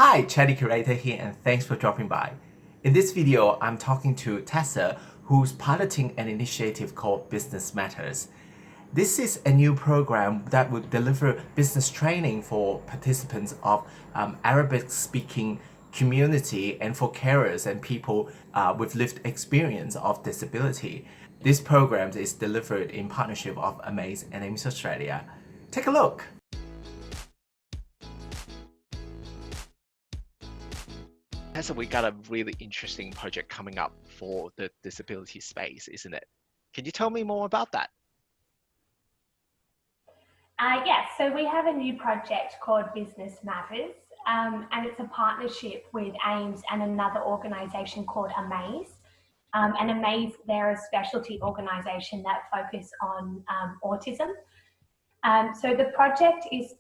Hi, Chatty Curator here, and thanks for dropping by. In this video, I'm talking to Tessa, who's piloting an initiative called Business Matters. This is a new program that would deliver business training for participants of Arabic-speaking community and for carers and people with lived experience of disability. This program is delivered in partnership of Amaze and Ames Australia. Take a look. So we got a really interesting project coming up for the disability space, isn't it? Can you tell me more about that? Yes, so we have a new project called Business Matters, and it's a partnership with AIMS and another organisation called Amaze. And Amaze, they're a specialty organisation that focus on autism. So the project is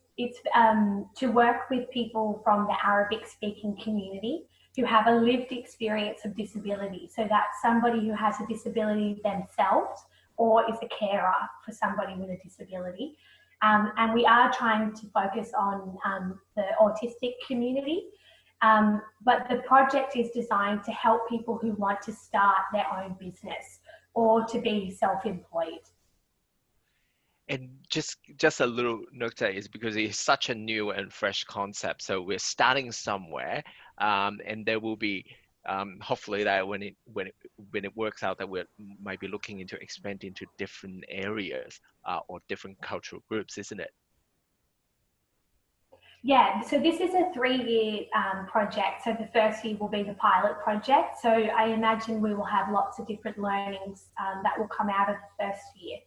to work with people from the Arabic-speaking community who have a lived experience of disability. So that's somebody who has a disability themselves or is a carer for somebody with a disability. And we are trying to focus on the autistic community. But the project is designed to help people who want to start their own business or to be self-employed. And just a little note there is because it's such a new and fresh concept. So we're starting somewhere, and there will be hopefully that when it works out that we might be looking into expand into different areas or different cultural groups, isn't it? Yeah, so this is a 3-year project. So the first year will be the pilot project. So I imagine we will have lots of different learnings that will come out of the first year.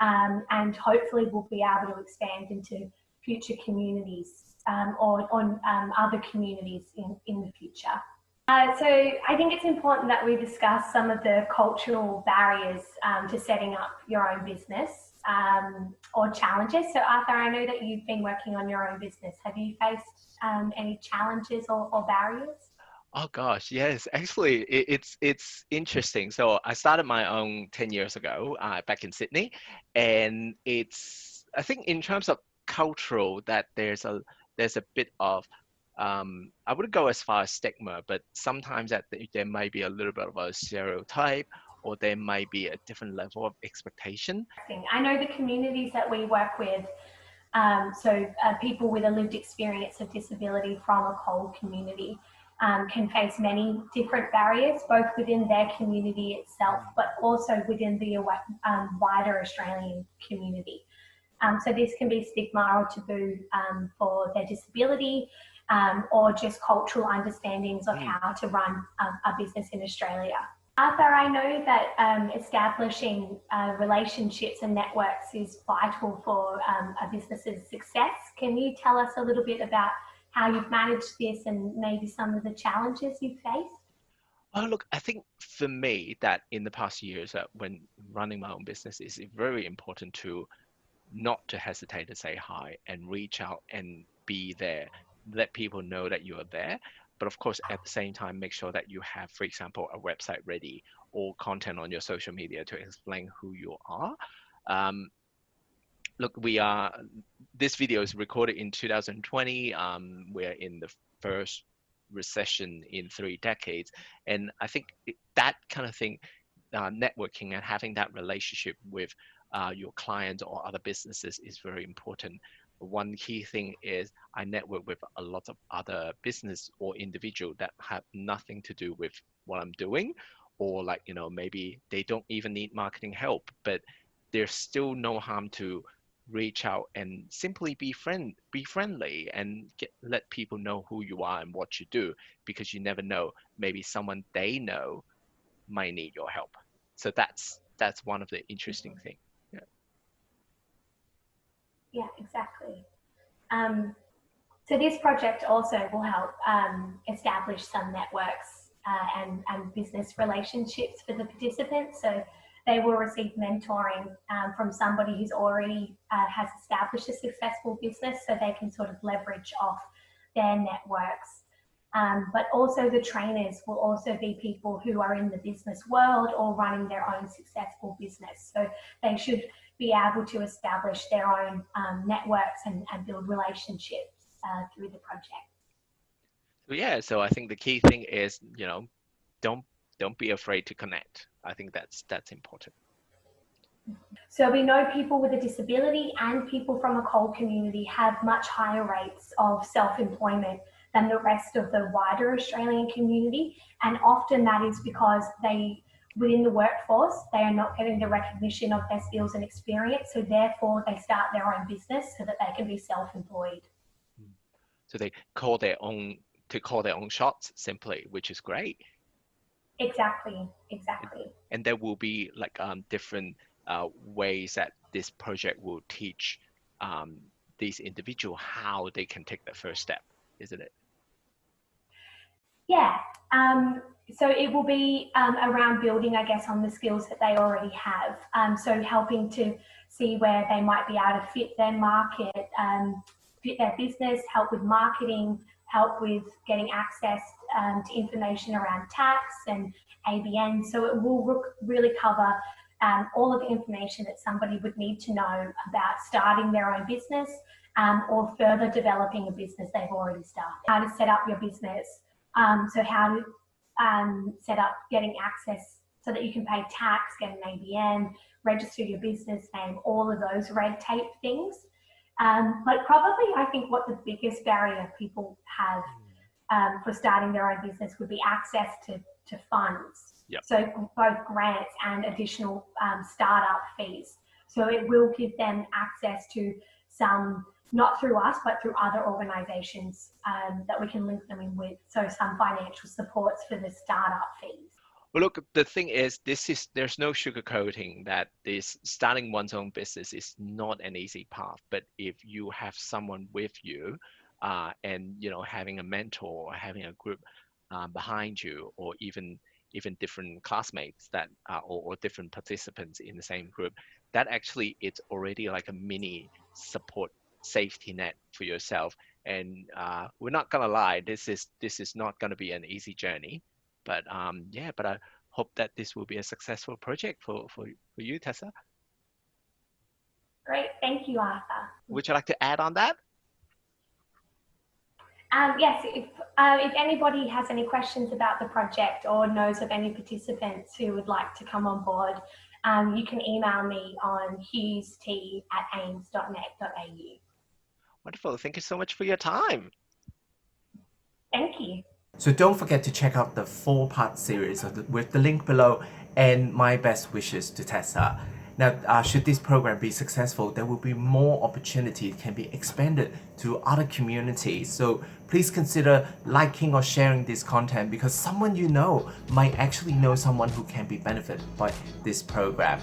And hopefully we'll be able to expand into future communities or on other communities in the future. So I think it's important that we discuss some of the cultural barriers to setting up your own business or challenges. So Arthur, I know that you've been working on your own business. Have you faced any challenges or barriers? Oh gosh, yes. Actually, it's interesting. So I started my own 10 years ago, back in Sydney, and I think in terms of cultural that there's a bit of I wouldn't go as far as stigma, but sometimes that there might be a little bit of a stereotype, or there might be a different level of expectation. I know the communities that we work with, people with a lived experience of disability from a cold community can face many different barriers, both within their community itself, but also within the wider Australian community. So this can be stigma or taboo for their disability or just cultural understandings of how to run a business in Australia. Arthur, I know that establishing relationships and networks is vital for a business's success. Can you tell us a little bit about how you've managed this and maybe some of the challenges you've faced? Oh, look, I think for me that in the past years, when running my own business, is very important to not to hesitate to say hi and reach out and be there, let people know that you are there. But of course, at the same time, make sure that you have, for example, a website ready or content on your social media to explain who you are. Um, Look, this video is recorded in 2020. We're in the first recession in 3 decades. And I think that kind of thing, networking and having that relationship with your clients or other businesses is very important. One key thing is I network with a lot of other business or individual that have nothing to do with what I'm doing, or like, maybe they don't even need marketing help, but there's still no harm to reach out and simply be friendly and let people know who you are and what you do, because you never know, maybe someone they know might need your help. So that's one of the interesting things. Yeah. Yeah, exactly. So this project also will help establish some networks and business relationships for the participants. So they will receive mentoring from somebody who's already has established a successful business, so they can sort of leverage off their networks. But also the trainers will also be people who are in the business world or running their own successful business. So they should be able to establish their own networks and build relationships through the project. So yeah, so I think the key thing is, don't don't be afraid to connect. I think that's important. So we know people with a disability and people from a coal community have much higher rates of self-employment than the rest of the wider Australian community. And often that is because within the workforce, they are not getting the recognition of their skills and experience. So therefore they start their own business so that they can be self-employed. So they call their own shots simply, which is great. Exactly. And there will be like different ways that this project will teach these individuals how they can take the first step, isn't it? Yeah. So it will be around building, I guess, on the skills that they already have. So helping to see where they might be able to fit their market, fit their business, help with marketing, help with getting access to information around tax and ABN. So it will really cover all of the information that somebody would need to know about starting their own business or further developing a business they've already started. How to set up your business. So how to set up getting access so that you can pay tax, get an ABN, register your business name, all of those red tape things. But probably I think what the biggest barrier people have for starting their own business would be access to funds. Yep. So both grants and additional startup fees. So it will give them access to some, not through us, but through other organisations that we can link them in with. So some financial supports for the startup fees. Well, look, the thing is, there's no sugarcoating that this starting one's own business is not an easy path. But if you have someone with you, and having a mentor or having a group behind you, or even different classmates that or different participants in the same group, that actually it's already like a mini support safety net for yourself. And we're not gonna lie, this is not gonna be an easy journey, but but I hope that this will be a successful project for you, Tessa. Great, thank you, Arthur. Would you like to add on that? Yes, if anybody has any questions about the project or knows of any participants who would like to come on board, you can email me on hughes@aims.net.au. Wonderful. Thank you so much for your time. Thank you. So don't forget to check out the 4-part series with the link below, and my best wishes to Tessa. Now, should this program be successful, there will be more opportunity can be expanded to other communities. So please consider liking or sharing this content, because someone you know might actually know someone who can be benefited by this program.